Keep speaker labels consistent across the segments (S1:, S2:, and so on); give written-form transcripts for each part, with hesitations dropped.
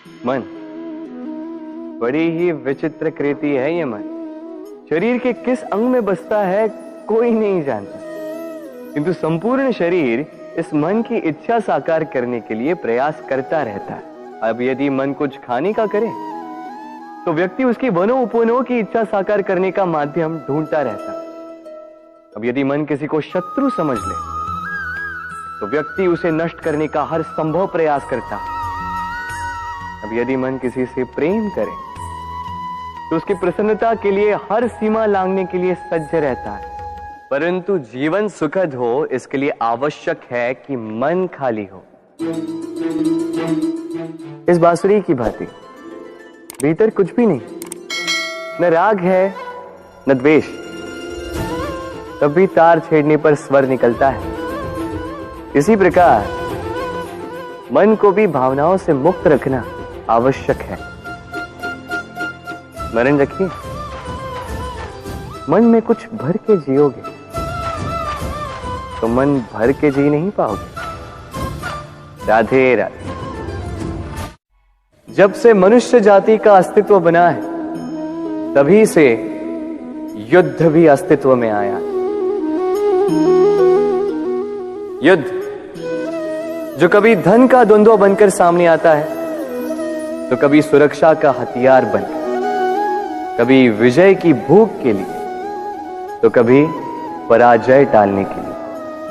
S1: मन बड़ी ही विचित्र कृति है। ये मन शरीर के किस अंग में बसता है कोई नहीं जानता, किंतु संपूर्ण शरीर इस मन की इच्छा साकार करने के लिए प्रयास करता रहता है। अब यदि मन कुछ खाने का करे तो व्यक्ति उसकी वनो उपवनों की इच्छा साकार करने का माध्यम ढूंढता रहता है। अब यदि मन किसी को शत्रु समझ ले तो व्यक्ति उसे नष्ट करने का हर संभव प्रयास करता है। अब यदि मन किसी से प्रेम करे तो उसकी प्रसन्नता के लिए हर सीमा लांघने के लिए सज्ज रहता है। परंतु जीवन सुखद हो इसके लिए आवश्यक है कि मन खाली हो। इस बांसुरी की भांति भीतर कुछ भी नहीं, न राग है न द्वेष, तब भी तार छेड़ने पर स्वर निकलता है। इसी प्रकार मन को भी भावनाओं से मुक्त रखना आवश्यक है। स्मरण रखिए, मन में कुछ भर के जियोगे तो मन भर के जी नहीं पाओगे। राधे राधे। जब से मनुष्य जाति का अस्तित्व बना है तभी से युद्ध भी अस्तित्व में आया। युद्ध जो कभी धन का द्वंद्व बनकर सामने आता है तो कभी सुरक्षा का हथियार बनकर, कभी विजय की भूख के लिए तो कभी पराजय टालने के लिए।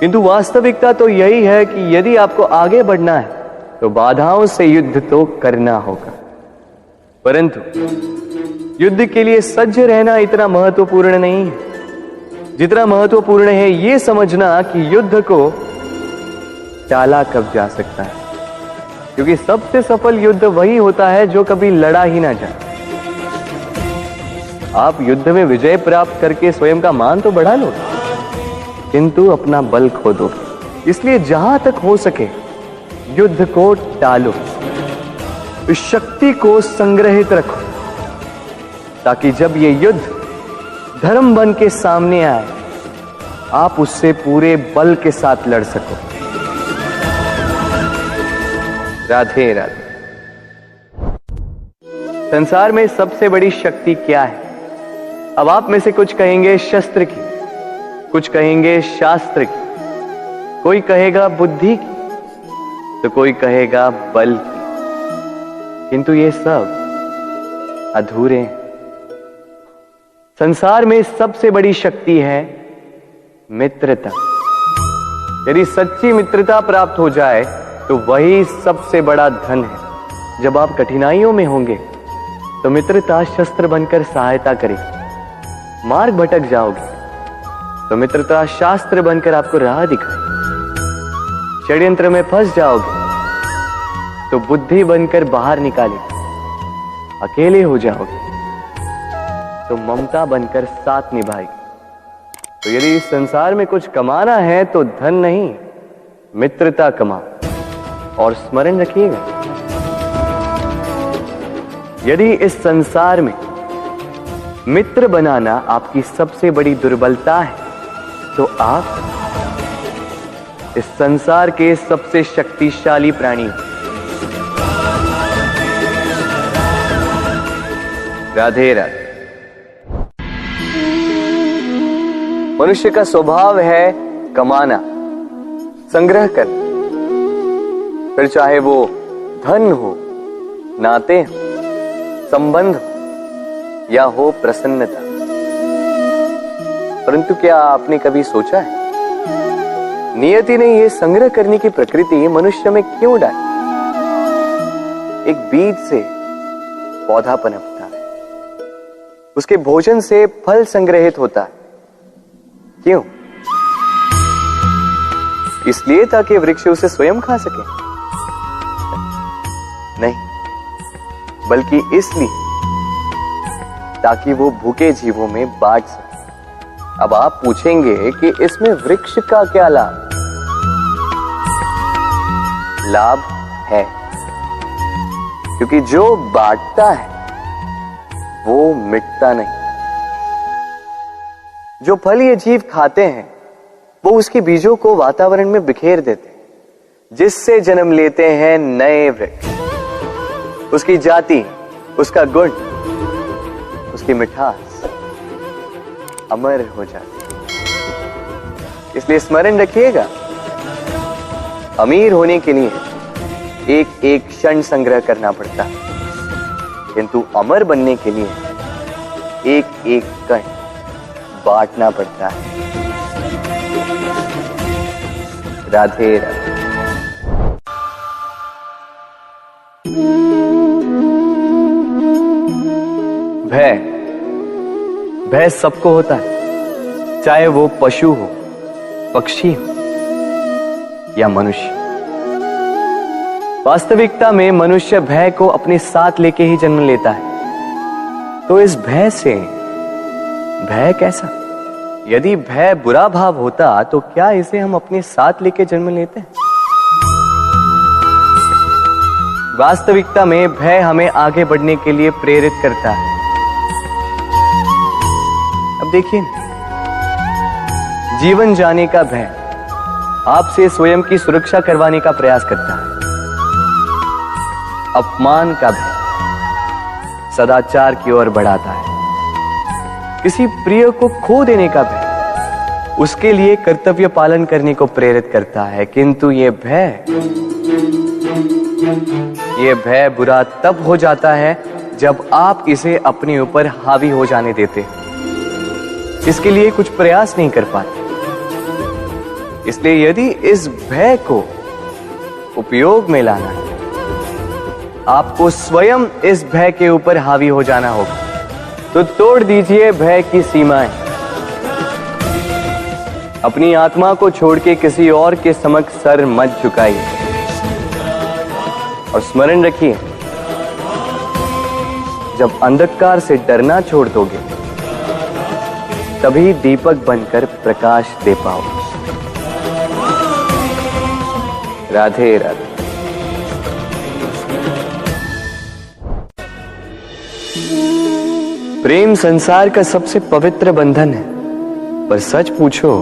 S1: किंतु वास्तविकता तो यही है कि यदि आपको आगे बढ़ना है तो बाधाओं से युद्ध तो करना होगा। परंतु युद्ध के लिए सज्ज रहना इतना महत्वपूर्ण नहीं है जितना महत्वपूर्ण है यह समझना कि युद्ध को टाला कब जा सकता है। क्योंकि सबसे सफल युद्ध वही होता है जो कभी लड़ा ही ना जाए। आप युद्ध में विजय प्राप्त करके स्वयं का मान तो बढ़ा लो, किंतु अपना बल खो दो। इसलिए जहां तक हो सके युद्ध को टालो, इस शक्ति को संग्रहित रखो, ताकि जब ये युद्ध धर्म बन के सामने आए आप उससे पूरे बल के साथ लड़ सको। राधे राधे। संसार में सबसे बड़ी शक्ति क्या है? अब आप में से कुछ कहेंगे शस्त्र की, कुछ कहेंगे शास्त्र की, कोई कहेगा बुद्धि की, तो कोई कहेगा बल की। किंतु ये सब अधूरे हैं। संसार में सबसे बड़ी शक्ति है मित्रता। यदि सच्ची मित्रता प्राप्त हो जाए तो वही सबसे बड़ा धन है। जब आप कठिनाइयों में होंगे तो मित्रता शस्त्र बनकर सहायता करेगी। मार्ग भटक जाओगे तो मित्रता शास्त्र बनकर आपको राह दिखाए। षड्यंत्र में फंस जाओगे तो बुद्धि बनकर बाहर निकालेगी। अकेले हो जाओगे तो ममता बनकर साथ निभाएगी। तो यदि इस संसार में कुछ कमाना है तो धन नहीं, मित्रता कमाओ। और स्मरण रखिएगा, यदि इस संसार में मित्र बनाना आपकी सबसे बड़ी दुर्बलता है तो आप इस संसार के सबसे शक्तिशाली प्राणी हो। राधे राधे। मनुष्य का स्वभाव है कमाना, संग्रह करना, फिर चाहे वो धन हो, नाते हो, संबंध हो या हो प्रसन्नता। परंतु क्या आपने कभी सोचा है नियति ने यह संग्रह करने की प्रकृति मनुष्य में क्यों डाली? एक बीज से पौधा पनपता है, उसके भोजन से फल संग्रहित होता है। क्यों? इसलिए ताकि वृक्ष उसे स्वयं खा सके? नहीं, बल्कि इसलिए ताकि वो भूखे जीवों में बांट सके। अब आप पूछेंगे कि इसमें वृक्ष का क्या लाभ? लाभ है, क्योंकि जो बांटता है वो मिटता नहीं। जो फल ये जीव खाते हैं वो उसके बीजों को वातावरण में बिखेर देते हैं, जिससे जन्म लेते हैं नए वृक्ष। उसकी जाति, उसका गुण, उसकी मिठास अमर हो जाती। इसलिए स्मरण रखिएगा, अमीर होने के लिए एक एक क्षण संग्रह करना पड़ता है, किंतु अमर बनने के लिए एक एक कण बांटना पड़ता है। राधे राधे। भय, भय सबको होता है, चाहे वो पशु हो, पक्षी हो या मनुष्य। वास्तविकता में मनुष्य भय को अपने साथ लेके ही जन्म लेता है। तो इस भय से, भय कैसा? यदि भय बुरा भाव होता तो क्या इसे हम अपने साथ लेके जन्म लेते हैं? वास्तविकता में भय हमें आगे बढ़ने के लिए प्रेरित करता है। अब देखिए, जीवन जाने का भय आपसे स्वयं की सुरक्षा करवाने का प्रयास करता है। अपमान का भय सदाचार की ओर बढ़ाता है। किसी प्रिय को खो देने का भय उसके लिए कर्तव्य पालन करने को प्रेरित करता है। किंतु यह भय बुरा तब हो जाता है जब आप इसे अपने ऊपर हावी हो जाने देते हैं, इसके लिए कुछ प्रयास नहीं कर पाते। इसलिए यदि इस भय को उपयोग में लाना है, आपको स्वयं इस भय के ऊपर हावी हो जाना होगा। तो तोड़ दीजिए भय की सीमाएं। अपनी आत्मा को छोड़ के किसी और के समक्ष सर मत झुकाइए और स्मरण रखिए, जब अंधकार से डरना छोड़ दोगे तभी दीपक बनकर प्रकाश दे पाओगे। राधे राधे। प्रेम संसार का सबसे पवित्र बंधन है, पर सच पूछो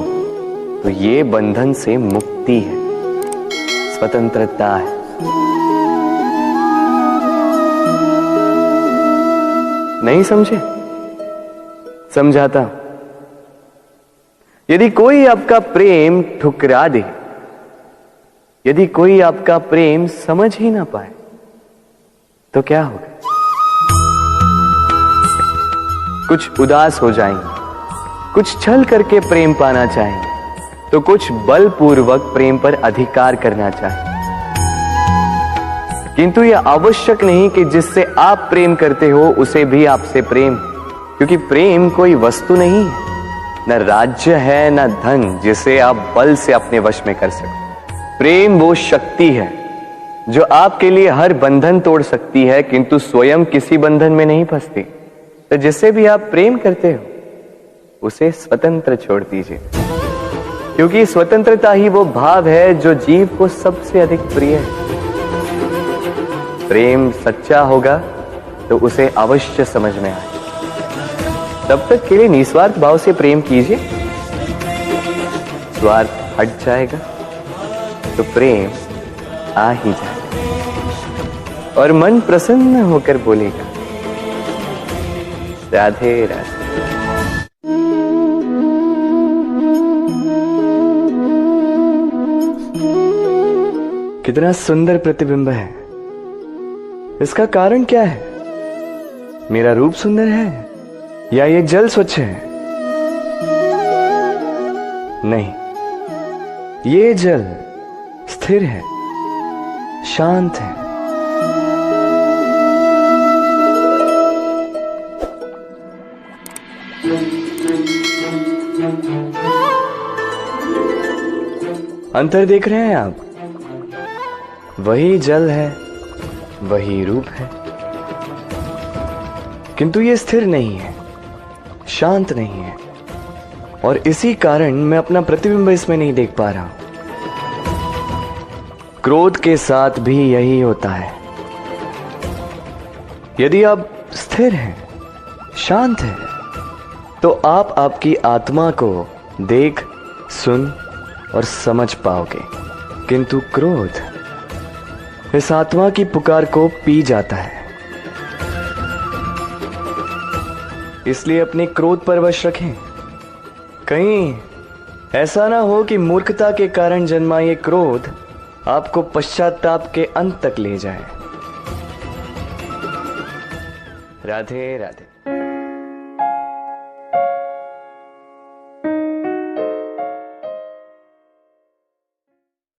S1: तो ये बंधन से मुक्ति है, स्वतंत्रता है। नहीं समझे? समझाता हूं। यदि कोई आपका प्रेम ठुकरा दे, यदि कोई आपका प्रेम समझ ही ना पाए, तो क्या होगा? कुछ उदास हो जाएंगे, कुछ छल करके प्रेम पाना चाहेंगे, तो कुछ बलपूर्वक प्रेम पर अधिकार करना चाहेंगे। किंतु यह आवश्यक नहीं कि जिससे आप प्रेम करते हो उसे भी आपसे प्रेम, क्योंकि प्रेम कोई वस्तु नहीं है, न राज्य है, न धन जिसे आप बल से अपने वश में कर सकते। प्रेम वो शक्ति है जो आपके लिए हर बंधन तोड़ सकती है, किंतु स्वयं किसी बंधन में नहीं फंसती। तो जिससे भी आप प्रेम करते हो उसे स्वतंत्र छोड़ दीजिए, क्योंकि स्वतंत्रता ही वो भाव है जो जीव को सबसे अधिक प्रिय है। प्रेम सच्चा होगा तो उसे अवश्य समझ में आए। तब तक के लिए निस्वार्थ भाव से प्रेम कीजिए, स्वार्थ हट जाएगा तो प्रेम आ ही जाएगा और मन प्रसन्न होकर बोलेगा, राधे राधे। कितना सुंदर प्रतिबिंब है। इसका कारण क्या है? मेरा रूप सुंदर है या ये जल स्वच्छ है? नहीं, ये जल स्थिर है, शांत है। अंतर देख रहे हैं आप? वही जल है, वही रूप है, किंतु ये स्थिर नहीं है, शांत नहीं है, और इसी कारण मैं अपना प्रतिबिंब इसमें नहीं देख पा रहा हूं। क्रोध के साथ भी यही होता है। यदि आप स्थिर हैं, शांत हैं, तो आप आपकी आत्मा को देख, सुन और समझ पाओगे, किंतु क्रोध इस आत्मा की पुकार को पी जाता है। इसलिए अपने क्रोध पर वश रखें। कहीं ऐसा ना हो कि मूर्खता के कारण जन्मा ये क्रोध आपको पश्चाताप के अंत तक ले जाए। राधे राधे।